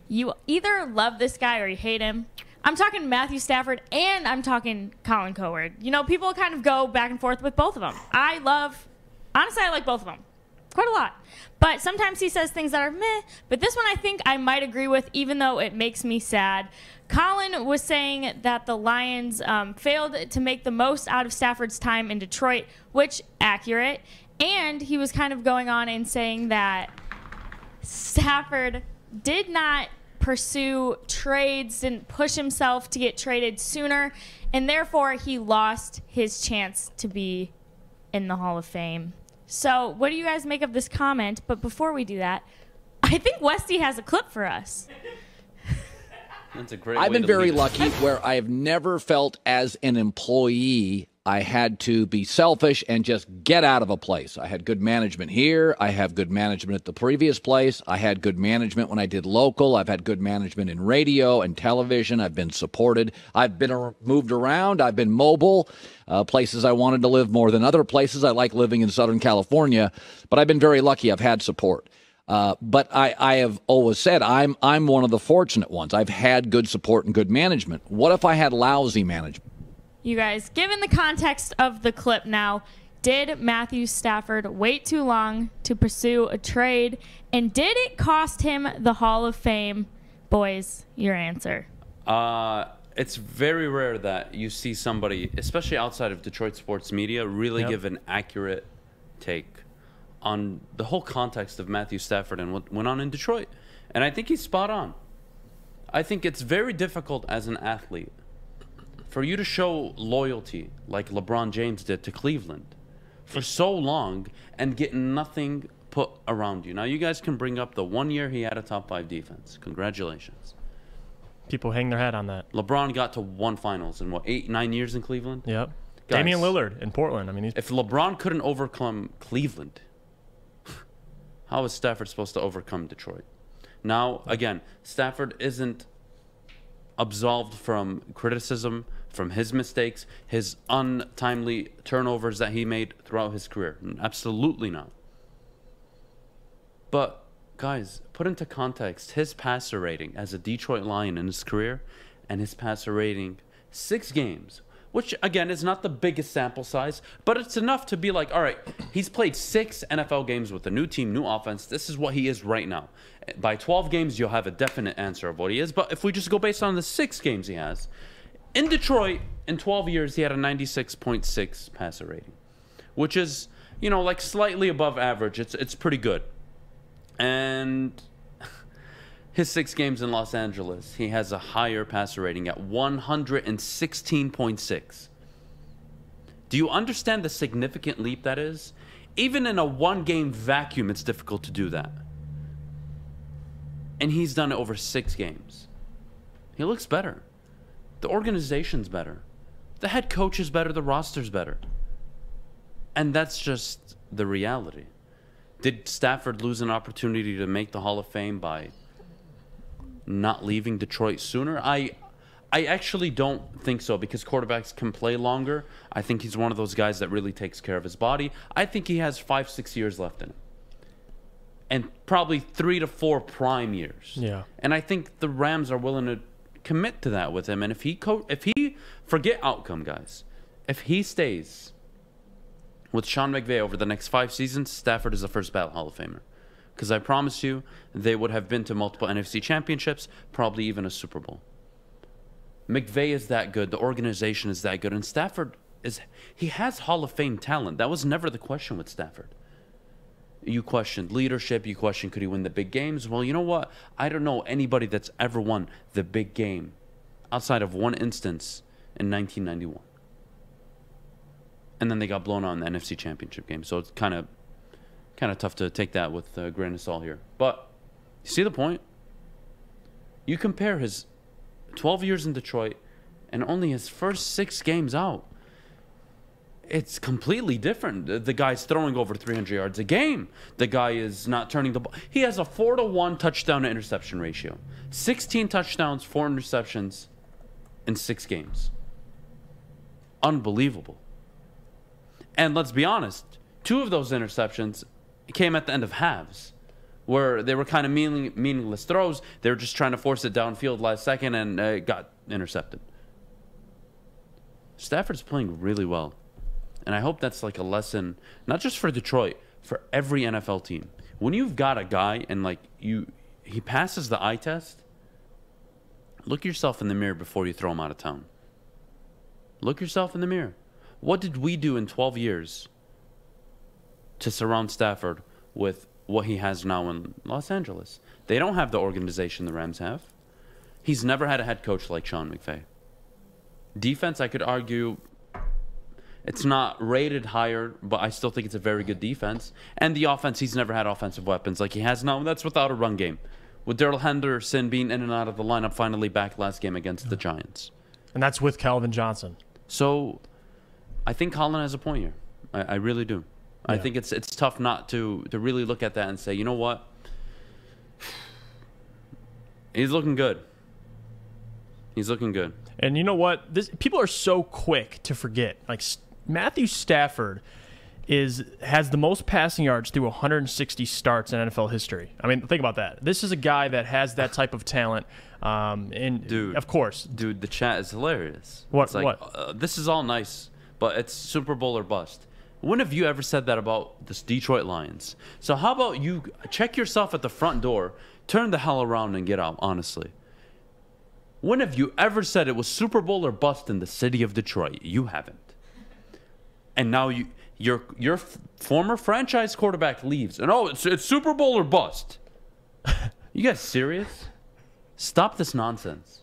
You either love this guy or you hate him. I'm talking Matthew Stafford and I'm talking Colin Cowherd. You know, people kind of go back and forth with both of them. Honestly, I like both of them quite a lot. But sometimes he says things that are meh. But this one I think I might agree with, even though it makes me sad. Colin was saying that the Lions failed to make the most out of Stafford's time in Detroit, which accurate. And he was kind of going on and saying that Stafford did not pursue trades, didn't push himself to get traded sooner, and therefore he lost his chance to be in the Hall of Fame. So what do you guys make of this comment? But before we do that, I think Westy has a clip for us. That's a great I've way been to very leave it. lucky where I have never felt as an employee I had to be selfish and just get out of a place. I had good management here. I have good management at the previous place. I had good management when I did local. I've had good management in radio and television. I've been supported. I've been moved around. I've been mobile. Places I wanted to live more than other places. I like living in Southern California, but I've been very lucky. I've had support. But I have always said I'm one of the fortunate ones. I've had good support and good management. What if I had lousy management? You guys, given the context of the clip now, did Matthew Stafford wait too long to pursue a trade? And did it cost him the Hall of Fame? Boys, your answer. It's very rare that you see somebody, especially outside of Detroit sports media, really give an accurate take on the whole context of Matthew Stafford and what went on in Detroit. And I think he's spot on. I think it's very difficult as an athlete for you to show loyalty like LeBron James did to Cleveland for so long and get nothing put around you. Now, you guys can bring up the 1 year he had a top 5 defense. Congratulations. People hang their hat on that. LeBron got to 1 finals in, what, 8-9 years in Cleveland? Yep. Guys, Damian Lillard in Portland. I mean, if LeBron couldn't overcome Cleveland, how is Stafford supposed to overcome Detroit? Now, again, Stafford isn't absolved from criticism, from his mistakes, his untimely turnovers that he made throughout his career. Absolutely not. But, guys, put into context his passer rating as a Detroit Lion in his career and his passer rating 6 games, which, again, is not the biggest sample size, but it's enough to be like, all right, he's played 6 NFL games with a new team, new offense. This is what he is right now. By 12 games, you'll have a definite answer of what he is. But if we just go based on the 6 games he has, in Detroit, in 12 years, he had a 96.6 passer rating, which is, you know, like slightly above average. It's pretty good. And his 6 games in Los Angeles, he has a higher passer rating at 116.6. Do you understand the significant leap that is? Even in a 1-game vacuum, it's difficult to do that. And he's done it over 6 games. He looks better. The organization's better. The head coach is better. The roster's better. And that's just the reality. Did Stafford lose an opportunity to make the Hall of Fame by not leaving Detroit sooner? I actually don't think so, because quarterbacks can play longer. I think he's one of those guys that really takes care of his body. I think he has 5-6 years left in him. And probably 3 to 4 prime years. Yeah. And I think the Rams are willing to commit to that with him. And if he forget outcome, guys, if he stays with Sean McVay over the next 5 seasons, Stafford is a first ballot Hall of Famer. Because I promise you, they would have been to multiple NFC championships, probably even a Super Bowl. McVay is that good. The organization is that good. And Stafford he has Hall of Fame talent. That was never the question with Stafford. You questioned leadership. You questioned, could he win the big games? Well, you know what? I don't know anybody that's ever won the big game outside of one instance in 1991. And then they got blown out in the NFC Championship game. So it's kind of tough to take that with a grain of salt here. But you see the point? You compare his 12 years in Detroit and only his first 6 games out. It's completely different. The guy's throwing over 300 yards a game. The guy is not turning the ball. He has a 4-to-1 touchdown to interception ratio. 16 touchdowns, 4 interceptions in 6 games. Unbelievable. And let's be honest, 2 of those interceptions came at the end of halves where they were kind of meaningless throws. They were just trying to force it downfield last second, and it got intercepted. Stafford's playing really well. And I hope that's like a lesson, not just for Detroit, for every NFL team. When you've got a guy and like he passes the eye test, look yourself in the mirror before you throw him out of town. Look yourself in the mirror. What did we do in 12 years to surround Stafford with what he has now in Los Angeles? They don't have the organization the Rams have. He's never had a head coach like Sean McVay. Defense, I could argue, it's not rated higher, but I still think it's a very good defense. And the offense, he's never had offensive weapons like he has now. And that's without a run game. With Darrell Henderson being in and out of the lineup finally back last game against the Giants. And that's with Calvin Johnson. So I think Colin has a point here. I really do. I think it's tough not to really look at that and say, you know what? He's looking good. He's looking good. And you know what? People are so quick to forget. Like Matthew Stafford has the most passing yards through 160 starts in NFL history. I mean, think about that. This is a guy that has that type of talent. And dude, of course, dude, the chat is hilarious. What? It's like, what? This is all nice, but it's Super Bowl or bust. When have you ever said that about the Detroit Lions? So how about you check yourself at the front door, turn the hell around and get out, honestly. When have you ever said it was Super Bowl or bust in the city of Detroit? You haven't. And now your former franchise quarterback leaves. And it's Super Bowl or bust. You guys serious? Stop this nonsense.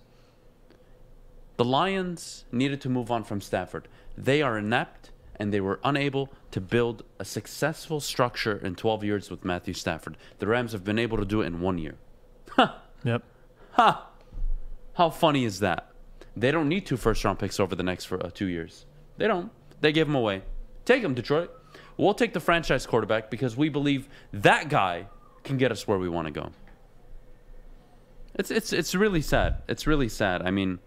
The Lions needed to move on from Stafford. They are inept, and they were unable to build a successful structure in 12 years with Matthew Stafford. The Rams have been able to do it in 1 year. Ha! Yep. Ha! How funny is that? They don't need 2 first-round picks over the next 2 years. They don't. They gave them away. Take them, Detroit. We'll take the franchise quarterback because we believe that guy can get us where we want to go. It's really sad. It's really sad. I mean,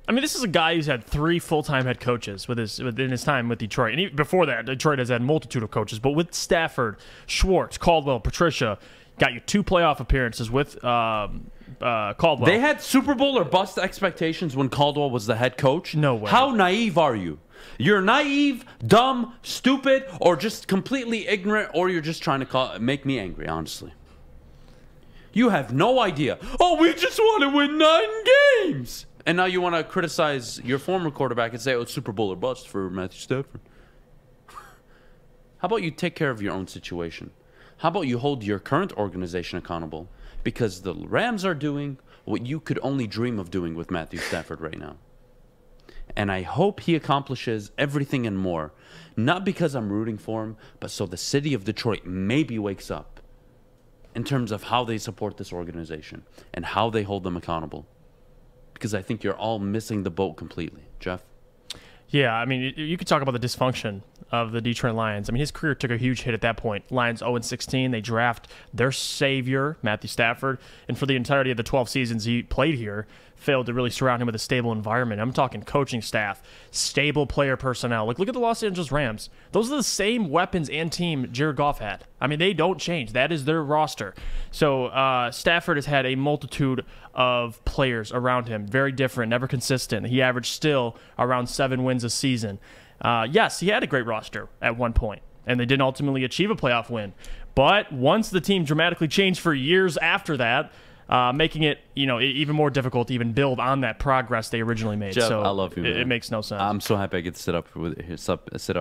this is a guy who's had 3 full-time head coaches within his time with Detroit. And even before that, Detroit has had a multitude of coaches. But with Stafford, Schwartz, Caldwell, Patricia, got you 2 playoff appearances with Caldwell. They had Super Bowl or bust expectations when Caldwell was the head coach? No way. How naive are you? You're naive, dumb, stupid, or just completely ignorant, or you're just trying to make me angry, honestly. You have no idea. Oh, we just want to win 9 games. And now you want to criticize your former quarterback and say, oh, it's Super Bowl or bust for Matthew Stafford. How about you take care of your own situation? How about you hold your current organization accountable? Because the Rams are doing what you could only dream of doing with Matthew Stafford right now. And I hope he accomplishes everything and more. Not because I'm rooting for him, but so the city of Detroit maybe wakes up in terms of how they support this organization and how they hold them accountable. Because I think you're all missing the boat completely. Jeff? Yeah, I mean, you could talk about the dysfunction of the Detroit Lions. I mean, his career took a huge hit at that point. Lions 0-16. They draft their savior, Matthew Stafford, and for the entirety of the 12 seasons he played here, failed to really surround him with a stable environment. I'm talking coaching staff, stable player personnel. Look at the Los Angeles Rams. Those are the same weapons and team Jared Goff had. I mean, they don't change. That is their roster. So Stafford has had a multitude of players around him, very different, never consistent. He averaged still around 7 wins a season. Yes, he had a great roster at one point, and they didn't ultimately achieve a playoff win. But once the team dramatically changed for years after that, making it even more difficult to even build on that progress they originally made. Jeff, so I love you. It makes no sense. I'm so happy I get to sit up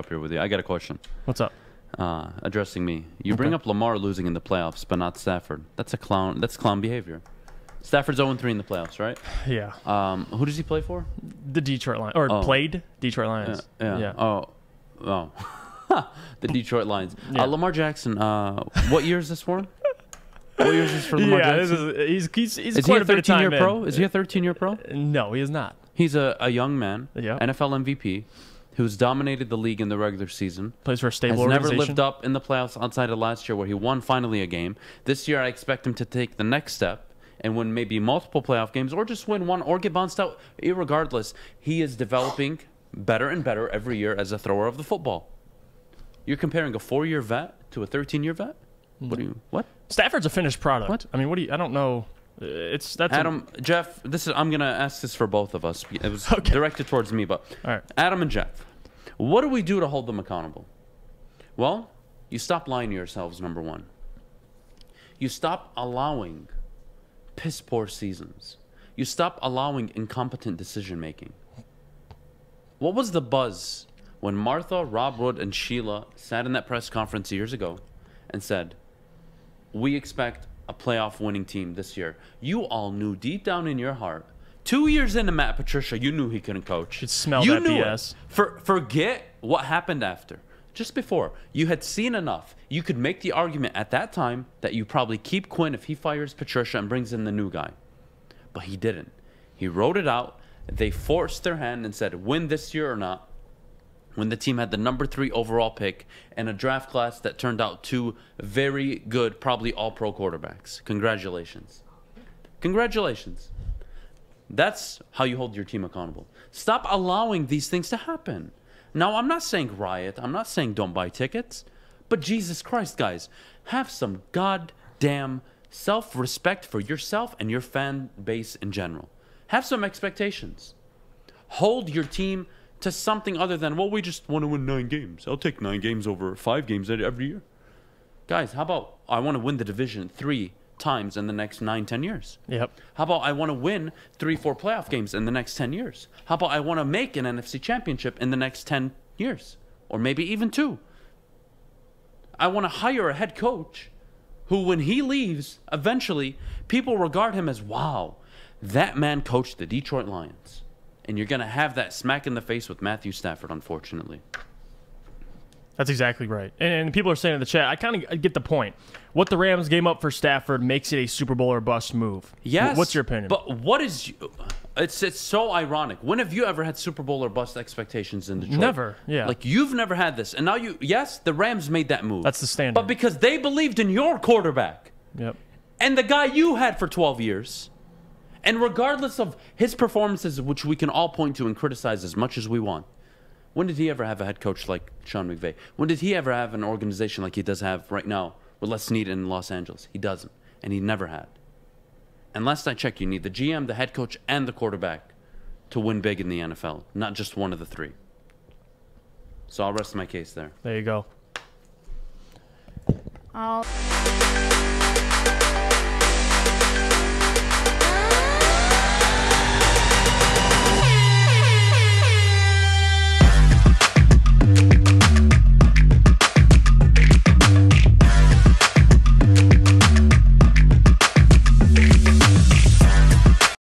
here with you. I got a question. What's up? Addressing me. You bring up Lamar losing in the playoffs, but not Stafford. That's clown behavior. Stafford's 0-3 in the playoffs, right? Yeah. Who does he play for? The Detroit Lions, played Detroit Lions. Yeah. Oh. The Detroit Lions. Yeah. Lamar Jackson. What year is this for him? What year is this for Lamar Jackson? He's is quite he a a bit of time 13-year pro? Is he a 13-year pro? No, he is not. He's a young man, Yeah. NFL MVP, who's dominated the league in the regular season. Plays for a stable has never organization. lived up in the playoffs outside of last year where he won finally a game. This year I expect him to take the next step and win maybe multiple playoff games or just win one or get bounced out. Irregardless, he is developing better and better every year as a thrower of the football. You're comparing a 4-year vet to a 13-year vet? What? Stafford's a finished product. What? I mean, I don't know. Adam, Jeff, I'm gonna ask this for both of us. It was Okay. directed towards me, but All right. Adam and Jeff, what do we do to hold them accountable? Well, you stop lying to yourselves, number one. You stop allowing piss poor seasons. You stop allowing incompetent decision making. What was the buzz when Martha, Rob Wood, and Sheila sat in that press conference years ago and said, we expect a playoff winning team this year? You all knew deep down in your heart, 2 years into Matt Patricia, you knew he couldn't coach. You smell you that knew BS. It. Forget what happened after. Just before, you had seen enough. You could make the argument at that time that you probably keep Quinn if he fires Patricia and brings in the new guy. But he didn't. He wrote it out. They forced their hand and said, win this year or not. When the team had the number 3 overall pick and a draft class that turned out 2 very good, probably all-pro quarterbacks. Congratulations. Congratulations. That's how you hold your team accountable. Stop allowing these things to happen. Now, I'm not saying riot. I'm not saying don't buy tickets. But Jesus Christ, guys, have some goddamn self-respect for yourself and your fan base in general. Have some expectations. Hold your team to something other than, well, we just want to win 9 games. I'll take 9 games over 5 games every year. Guys, how about I want to win the division 3 times in the next 9-10 years? Yep. How about I want to win 3-4 playoff games in the next 10 years? How about I want to make an NFC championship in the next 10 years? Or maybe even 2. I want to hire a head coach who, when he leaves, eventually people regard him as, wow, that man coached the Detroit Lions. And you're going to have that smack in the face with Matthew Stafford, unfortunately. That's exactly right. And people are saying in the chat, I kind of get the point. What the Rams gave up for Stafford makes it a Super Bowl or bust move. Yes. What's your opinion? But what is... It's so ironic. When have you ever had Super Bowl or bust expectations in Detroit? Never, yeah. Like, you've never had this. And now yes, the Rams made that move. That's the standard. But because they believed in your quarterback. Yep. And the guy you had for 12 years. And regardless of his performances, which we can all point to and criticize as much as we want, when did he ever have a head coach like Sean McVay? When did he ever have an organization like he does have right now with Les Snead in Los Angeles? He doesn't. And he never had. And last I checked, you need the GM, the head coach, and the quarterback to win big in the NFL, not just one of the 3. So I'll rest my case there. There you go. I'll